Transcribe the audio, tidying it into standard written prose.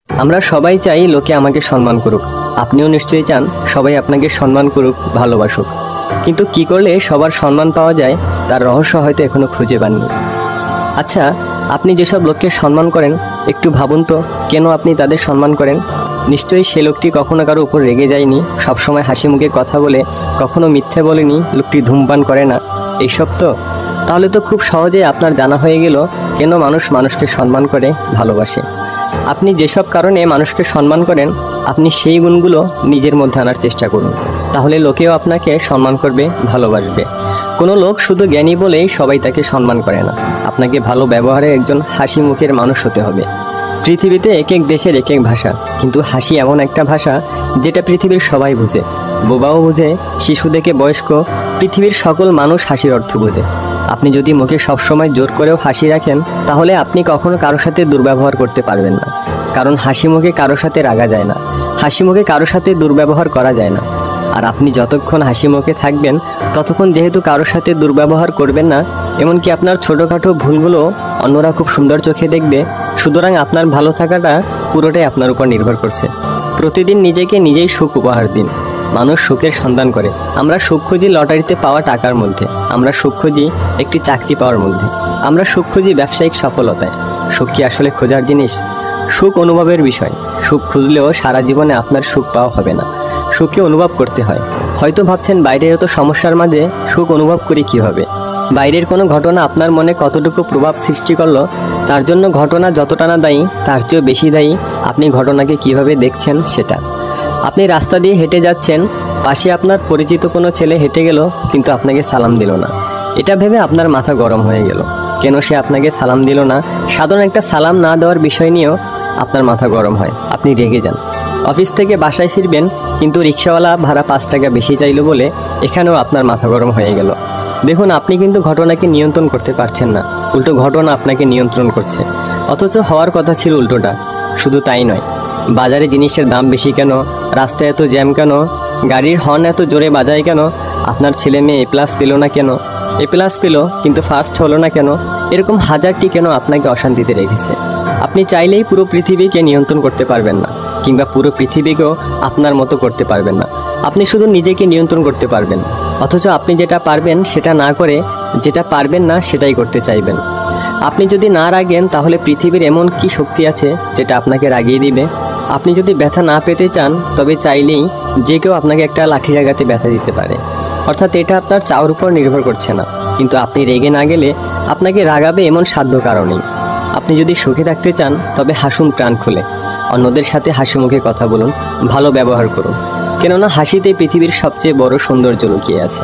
আমরা সবাই চাই লোকে আমাকে সম্মান করুক। আপনিও নিশ্চয়ই চান সবাই আপনাকে সম্মান করুক, ভালোবাসুক। কিন্তু কি করলে সবার সম্মান পাওয়া যায় তার রহস্য হয়তো এখনো খুঁজে পাননি। আচ্ছা, আপনি যেসব লোককে সম্মান করেন একটু ভাবুন তো, কেন আপনি তাদের সম্মান করেন? নিশ্চয়ই সে লোকটি কখনো কারো উপর রেগে যায়নি, সবসময় হাসি মুখে কথা বলে, কখনো মিথ্যে বলেনি, লোকটি ধূমপান করে না, এইসব তো। তাহলে তো খুব সহজেই আপনার জানা হয়ে গেল কেন মানুষ মানুষকে সম্মান করে, ভালোবাসে। আপনি যেসব কারণে মানুষকে সম্মান করেন আপনি সেই গুণগুলো নিজের মধ্যে আনার চেষ্টা করুন, তাহলে লোকেও আপনাকে সম্মান করবে, ভালোবাসবে। কোনো লোক শুধু জ্ঞানী বলেই সবাই তাকে সম্মান করে না। আপনাকে ভালো ব্যবহারে একজন হাসি মুখের মানুষ হতে হবে। পৃথিবীতে এক এক দেশের এক এক ভাষা, কিন্তু হাসি এমন একটা ভাষা যেটা পৃথিবীর সবাই বুঝে। বোবাও বুঝে, শিশু থেকে বয়স্ক, পৃথিবীর সকল মানুষ হাসির অর্থ বোঝে। আপনি যদি মুখে সবসময় জোর করেও হাসি রাখেন তাহলে আপনি কখনো কারোর সাথে দুর্ব্যবহার করতে পারবেন না, কারণ হাসি মুখে কারোর সাথে রাগা যায় না, হাসি মুখে কারোর সাথে দুর্ব্যবহার করা যায় না। আর আপনি যতক্ষণ হাসি মুখে থাকবেন ততক্ষণ যেহেতু কারোর সাথে দুর্ব্যবহার করবেন না, এমনকি আপনার ছোটোখাটো ভুলগুলো অন্যরা খুব সুন্দর চোখে দেখবে। সুতরাং আপনার ভালো থাকাটা পুরোটাই আপনার উপর নির্ভর করছে। প্রতিদিন নিজেকে নিজেই সুখ উপহার দিন। মানুষ সুখের সন্ধান করে। আমরা সুখ খুঁজি লটারিতে পাওয়া টাকার মধ্যে, আমরা সুখ খুঁজি একটি চাকরি পাওয়ার মধ্যে, আমরা সুখ খুঁজি ব্যবসায়িক সফলতায়। সুখ কি আসলে খোঁজার জিনিস? সুখ অনুভবের বিষয়। সুখ খুঁজলেও সারা জীবনে আপনার সুখ পাওয়া হবে না, সুখকে অনুভব করতে হয়। হয়তো ভাবছেন বাইরের এত সমস্যার মাঝে সুখ অনুভব করি কীভাবে? বাইরের কোনো ঘটনা আপনার মনে কতটুকু প্রভাব সৃষ্টি করলো তার জন্য ঘটনা যতটা না দায়ী তার চেয়েও বেশি দায়ী আপনি ঘটনাকে কিভাবে দেখছেন সেটা। আপনি রাস্তা দিয়ে হেঁটে যাচ্ছেন, পাশে আপনার পরিচিত কোনো ছেলে হেঁটে গেল কিন্তু আপনাকে সালাম দিল না। এটা ভেবে আপনার মাথা গরম হয়ে গেল, কেন সে আপনাকে সালাম দিল না। সাধারণ একটা সালাম না দেওয়ার বিষয় নিয়েও আপনার মাথা গরম হয়, আপনি রেগে যান। অফিস থেকে বাসায় ফিরবেন কিন্তু রিক্সাওয়ালা ভাড়া 5 টাকা বেশি চাইল বলে এখানেও আপনার মাথা গরম হয়ে গেল। দেখুন, আপনি কিন্তু ঘটনাকে নিয়ন্ত্রণ করতে পারছেন না, উল্টো ঘটনা আপনাকে নিয়ন্ত্রণ করছে। অথচ হওয়ার কথা ছিল উল্টোটা। শুধু তাই নয়, বাজারে জিনিসের দাম বেশি কেন, রাস্তায় এত জ্যাম কেন, গাড়ির হর্ন এত জোরে বাজায় কেন, আপনার ছেলে মেয়ে A+ পেল না কেন, A+ পেল কিন্তু ফার্স্ট হলো না কেন, এরকম হাজারটি কেন আপনাকে অশান্তিতে রেখেছে। আপনি চাইলেই পুরো পৃথিবীকে নিয়ন্ত্রণ করতে পারবেন না, কিংবা পুরো পৃথিবীকেও আপনার মতো করতে পারবেন না। আপনি শুধু নিজেকে নিয়ন্ত্রণ করতে পারবেন, অথচ আপনি যেটা পারবেন সেটা না করে যেটা পারবেন না সেটাই করতে চাইবেন। আপনি যদি না রাগেন তাহলে পৃথিবীর এমন কি শক্তি আছে যেটা আপনাকে রাগিয়ে দিবে? আপনি যদি ব্যথা না পেতে চান তবে চাইলেই যে কেউ আপনাকে একটা লাঠির আঘাতে ব্যথা দিতে পারে। অর্থাৎ এটা আপনার চাওয়ার উপর নির্ভর করছে না। কিন্তু আপনি রেগে না গেলে আপনাকে রাগাবে এমন সাধ্য কারণেই। আপনি যদি সুখে থাকতে চান তবে হাসুন প্রাণ খুলে, অন্যদের সাথে হাসি মুখে কথা বলুন, ভালো ব্যবহার করুন, কেননা হাসিতে পৃথিবীর সবচেয়ে বড় সৌন্দর্য লুকিয়ে আছে।